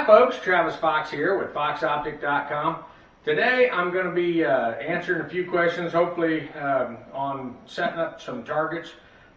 Hi folks, Travis Fox here with FoxOptic.com. Today I'm going to be answering a few questions, hopefully on setting up some targets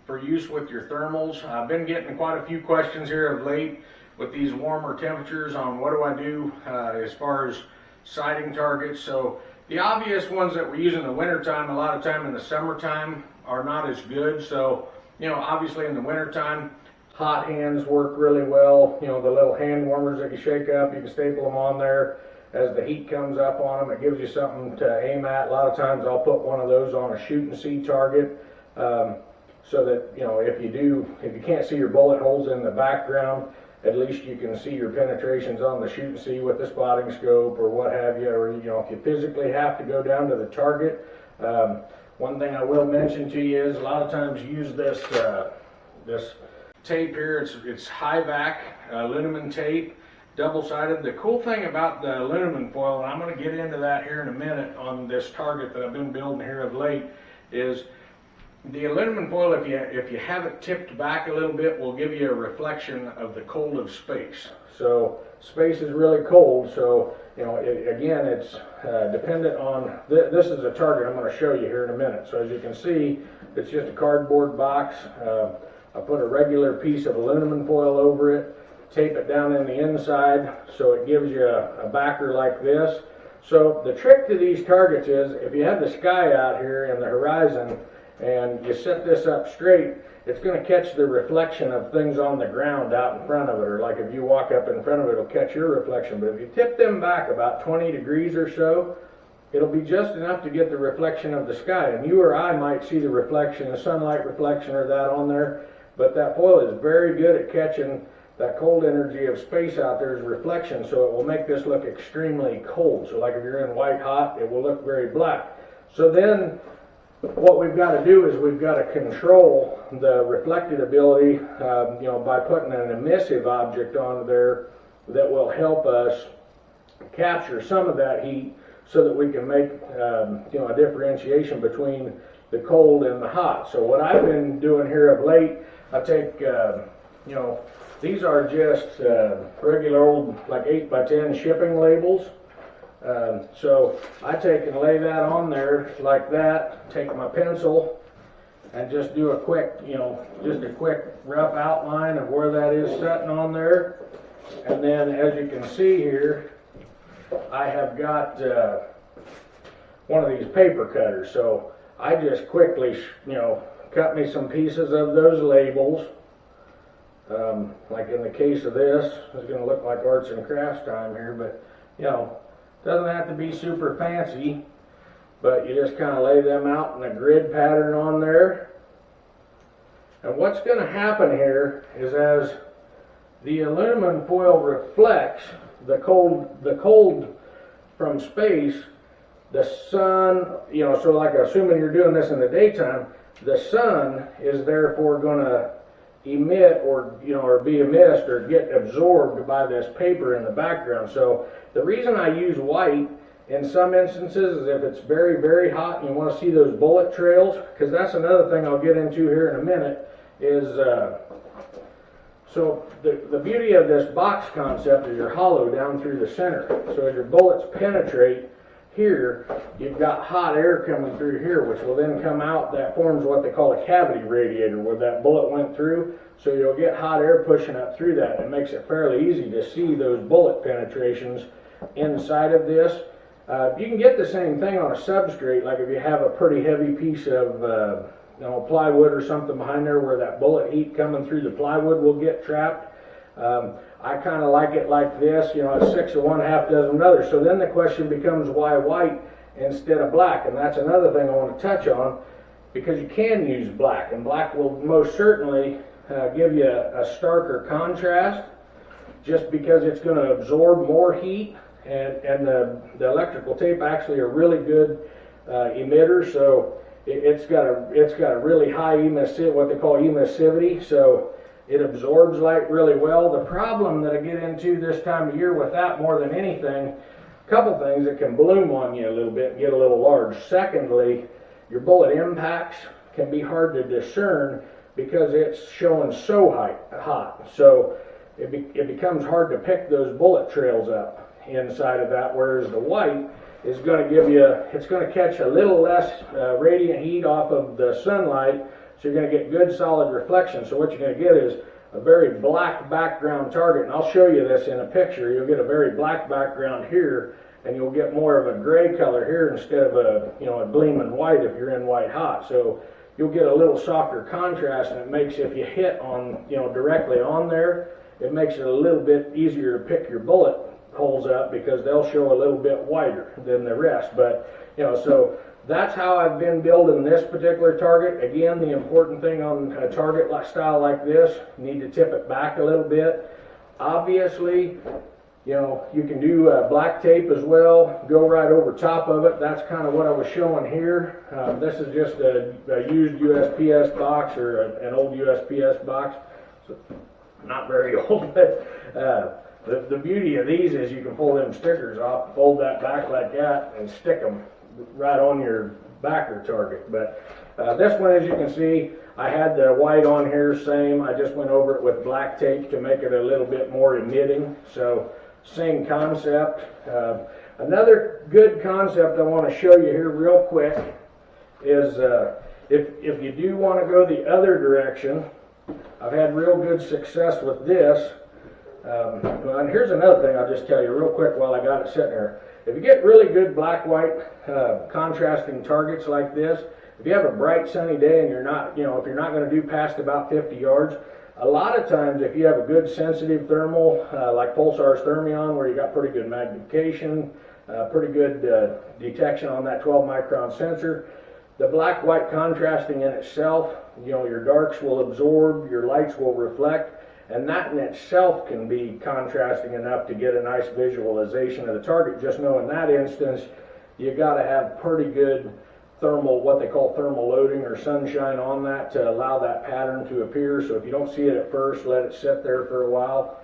for use with your thermals. I've been getting quite a few questions here of late with these warmer temperatures on what do I do as far as sighting targets. So the obvious ones that we use in the wintertime, a lot of time in the summertime, are not as good. So, obviously in the wintertime, hot hands work really well. The little hand warmers that you shake up, you can staple them on there. As the heat comes up on them, it gives you something to aim at. A lot of times I'll put one of those on a shoot and see target, so that, if you can't see your bullet holes in the background, at least you can see your penetrations on the shoot and see with the spotting scope or what have you. Or, if you physically have to go down to the target. One thing I will mention to you is a lot of times use this tape here. It's high vac aluminum tape, double-sided. The cool thing about the aluminum foil, and I'm going to get into that here in a minute on this target that I've been building here of late, is the aluminum foil, if you have it tipped back a little bit, will give you a reflection of the cold of space. So space is really cold, so again, it's dependent on, this is a target I'm going to show you here in a minute. So as you can see, it's just a cardboard box. I put a regular piece of aluminum foil over it, tape it down in the inside so it gives you a backer like this. So the trick to these targets is, if you have the sky out here in the horizon and you set this up straight, it's going to catch the reflection of things on the ground out in front of it, or like if you walk up in front of it, it'll catch your reflection. But if you tip them back about 20 degrees or so, it'll be just enough to get the reflection of the sky. And you or I might see the reflection, the sunlight reflection or that on there, but that foil is very good at catching that cold energy of space out there as reflection, so it will make this look extremely cold. So like if you're in white hot, it will look very black. So then what we've got to do is we've got to control the reflected ability, by putting an emissive object on there that will help us capture some of that heat so that we can make a differentiation between the cold and the hot. So what I've been doing here of late, I take, these are just regular old like 8x10 shipping labels. So I take and lay that on there like that, take my pencil and just do a quick, just a quick rough outline of where that is sitting on there. And then as you can see here, I have got one of these paper cutters. So I just quickly, cut me some pieces of those labels. Like in the case of this, it's going to look like arts and crafts time here, but doesn't have to be super fancy, but you just kind of lay them out in a grid pattern on there. And what's going to happen here is, as the aluminum foil reflects the cold from space, the sun, so like assuming you're doing this in the daytime, the sun is therefore going to emit or be emitted or get absorbed by this paper in the background. So the reason I use white in some instances is if it's very, very hot and you want to see those bullet trails, because that's another thing I'll get into here in a minute, is so the beauty of this box concept is you're hollow down through the center. So as your bullets penetrate here, you've got hot air coming through here, which will then come out. That forms what they call a cavity radiator, where that bullet went through. So you'll get hot air pushing up through that. It makes it fairly easy to see those bullet penetrations inside of this. You can get the same thing on a substrate, like if you have a pretty heavy piece of plywood or something behind there, where that bullet heat coming through the plywood will get trapped. I kind of like it like this, it's 6 of one, half dozen of another. So then the question becomes, why white instead of black? And that's another thing I want to touch on, because you can use black, and black will most certainly give you a starker contrast, just because it's going to absorb more heat, and the electrical tape actually a really good emitter. So it's got a really high emissive, what they call emissivity. So it absorbs light really well. The problem that I get into this time of year with that more than anything, a couple things, it can bloom on you a little bit and get a little large. Secondly, your bullet impacts can be hard to discern because it's showing so hot. So it becomes hard to pick those bullet trails up inside of that, whereas the white is going to give you, it's going to catch a little less radiant heat off of the sunlight, so you're going to get good solid reflection. So what you're going to get is a very black background target, and I'll show you this in a picture. You'll get a very black background here, and you'll get more of a gray color here instead of a, you know, a gleaming white if you're in white hot. So you'll get a little softer contrast, and it makes, if you hit on, you know, directly on there, it makes it a little bit easier to pick your bullet holes up, because they'll show a little bit whiter than the rest. But, you know, so that's how I've been building this particular target. Again, the important thing on a target style like this, you need to tip it back a little bit. Obviously, you know, you can do black tape as well, go right over top of it. That's kind of what I was showing here. This is just a used USPS box, or an old USPS box. So, not very old, but the beauty of these is you can pull them stickers off, fold that back like that, and stick them right on your backer target. But this one, as you can see, I had the white on here, same. I just went over it with black tape to make it a little bit more emitting. So same concept. Another good concept I want to show you here real quick is if you do want to go the other direction, I've had real good success with this. And here's another thing I'll just tell you real quick while I got it sitting here. If you get really good black-white contrasting targets like this, if you have a bright sunny day and you're not, you know, if you're not going to do past about 50 yards, a lot of times if you have a good sensitive thermal, like Pulsar's Thermion, where you got pretty good magnification, pretty good detection on that 12 micron sensor, the black-white contrasting in itself, you know, your darks will absorb, your lights will reflect, and that in itself can be contrasting enough to get a nice visualization of the target. Just know in that instance, you got to have pretty good thermal, what they call thermal loading or sunshine on that to allow that pattern to appear. So if you don't see it at first, let it sit there for a while.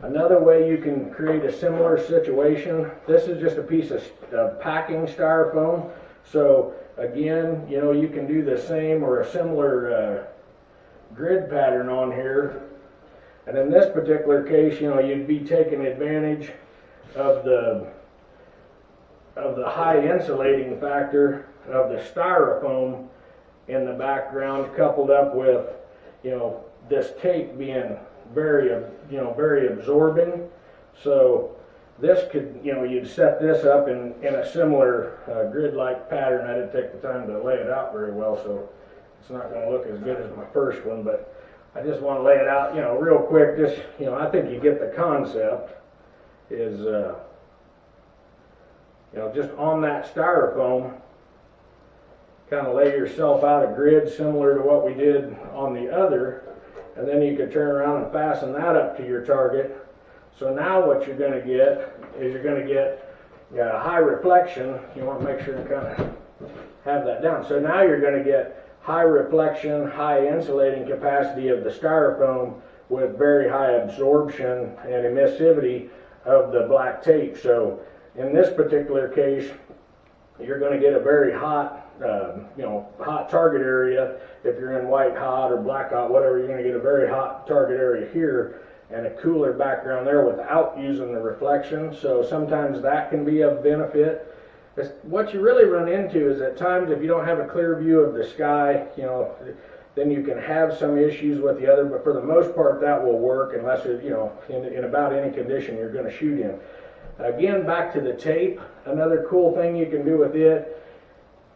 Another way you can create a similar situation, this is just a piece of packing styrofoam. So again, you know, you can do the same or a similar grid pattern on here. And in this particular case, you know, you'd be taking advantage of the high insulating factor of the styrofoam in the background, coupled up with, you know, this tape being very absorbing. So this could, you know, you'd set this up in a similar grid-like pattern. I didn't take the time to lay it out very well, so it's not going to look as good as my first one, but I just want to lay it out, you know, real quick. Just, you know, I think you get the concept. Is you know, just on that styrofoam, kind of lay yourself out a grid similar to what we did on the other, and then you could turn around and fasten that up to your target. So now what you're going to get is you're going to get high reflection. You want to make sure and kind of have that down. So now you're going to get high reflection, high insulating capacity of the styrofoam with very high absorption and emissivity of the black tape. So in this particular case, you're going to get a very hot, hot target area. If you're in white hot or black hot, whatever, you're going to get a very hot target area here and a cooler background there without using the reflection. So sometimes that can be of benefit. What you really run into is at times if you don't have a clear view of the sky, you know, then you can have some issues with the other, but for the most part that will work unless it, you know, in about any condition you're going to shoot in. Again, back to the tape, another cool thing you can do with it,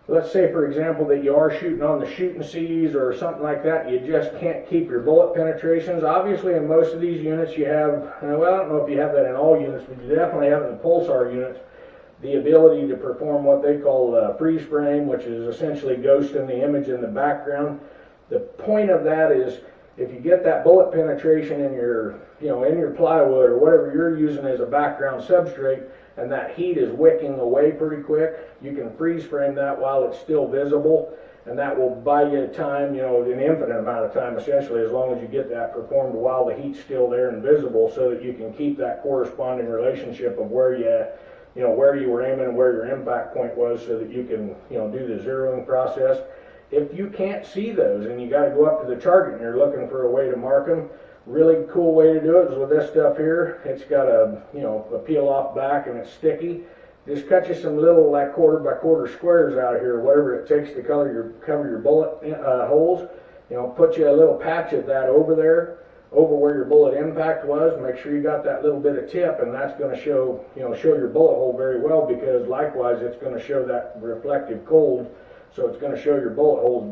let's say for example that you are shooting on the shooting seas or something like that, you just can't keep your bullet penetrations. Obviously in most of these units you have, well, I don't know if you have that in all units, but you definitely have in the Pulsar units, the ability to perform what they call freeze frame, which is essentially ghosting the image in the background. The point of that is if you get that bullet penetration in your, you know, in your plywood or whatever you're using as a background substrate, and that heat is wicking away pretty quick, you can freeze frame that while it's still visible, and that will buy you time, you know, an infinite amount of time essentially, as long as you get that performed while the heat's still there and visible, so that you can keep that corresponding relationship of where where you were aiming and where your impact point was, so that you can, you know, do the zeroing process. If you can't see those and you got to go up to the target and you're looking for a way to mark them, Really cool way to do it is with this stuff here. It's got a, a peel off back and it's sticky. Just cut you some little like 1/4 by 1/4 squares out of here, whatever it takes to cover your bullet holes. Put you a little patch of that over there, over where your bullet impact was. Make sure you got that little bit of tip, and that's going to show, show your bullet hole very well, because likewise it's going to show that reflective cold. So it's going to show your bullet holes,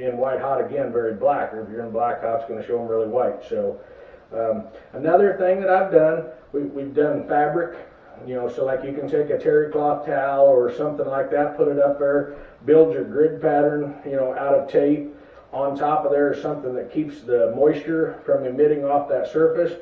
in white hot again, very black, or if you're in black hot, it's going to show them really white. So another thing that I've done, we've done fabric, so like you can take a terry cloth towel or something like that, put it up there, build your grid pattern, out of tape. On top of there is something that keeps the moisture from emitting off that surface.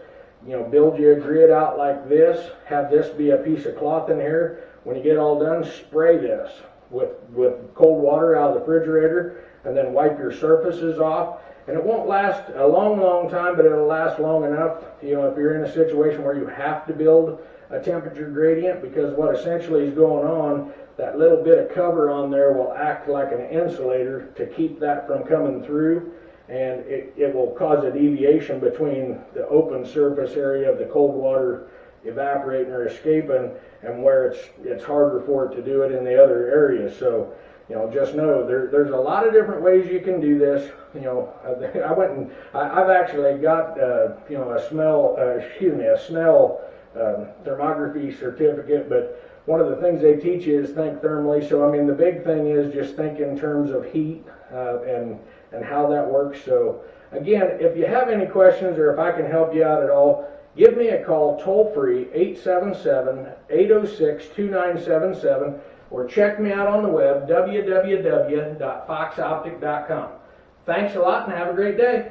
Build you a grid out like this, have this be a piece of cloth in here. When you get all done, spray this with cold water out of the refrigerator, and then wipe your surfaces off. And it won't last a long time, but it'll last long enough, if you're in a situation where you have to build a temperature gradient, because what essentially is going on, that little bit of cover on there will act like an insulator to keep that from coming through, and it will cause a deviation between the open surface area of the cold water evaporating or escaping and where it's harder for it to do it in the other areas. So just know there's a lot of different ways you can do this. I've actually got a Snell thermography certificate, but one of the things they teach you is think thermally. So the big thing is just think in terms of heat and how that works. So again, if you have any questions or if I can help you out at all, give me a call toll free, 877-806-2977, or check me out on the web, www.foxoptic.com. Thanks a lot and have a great day.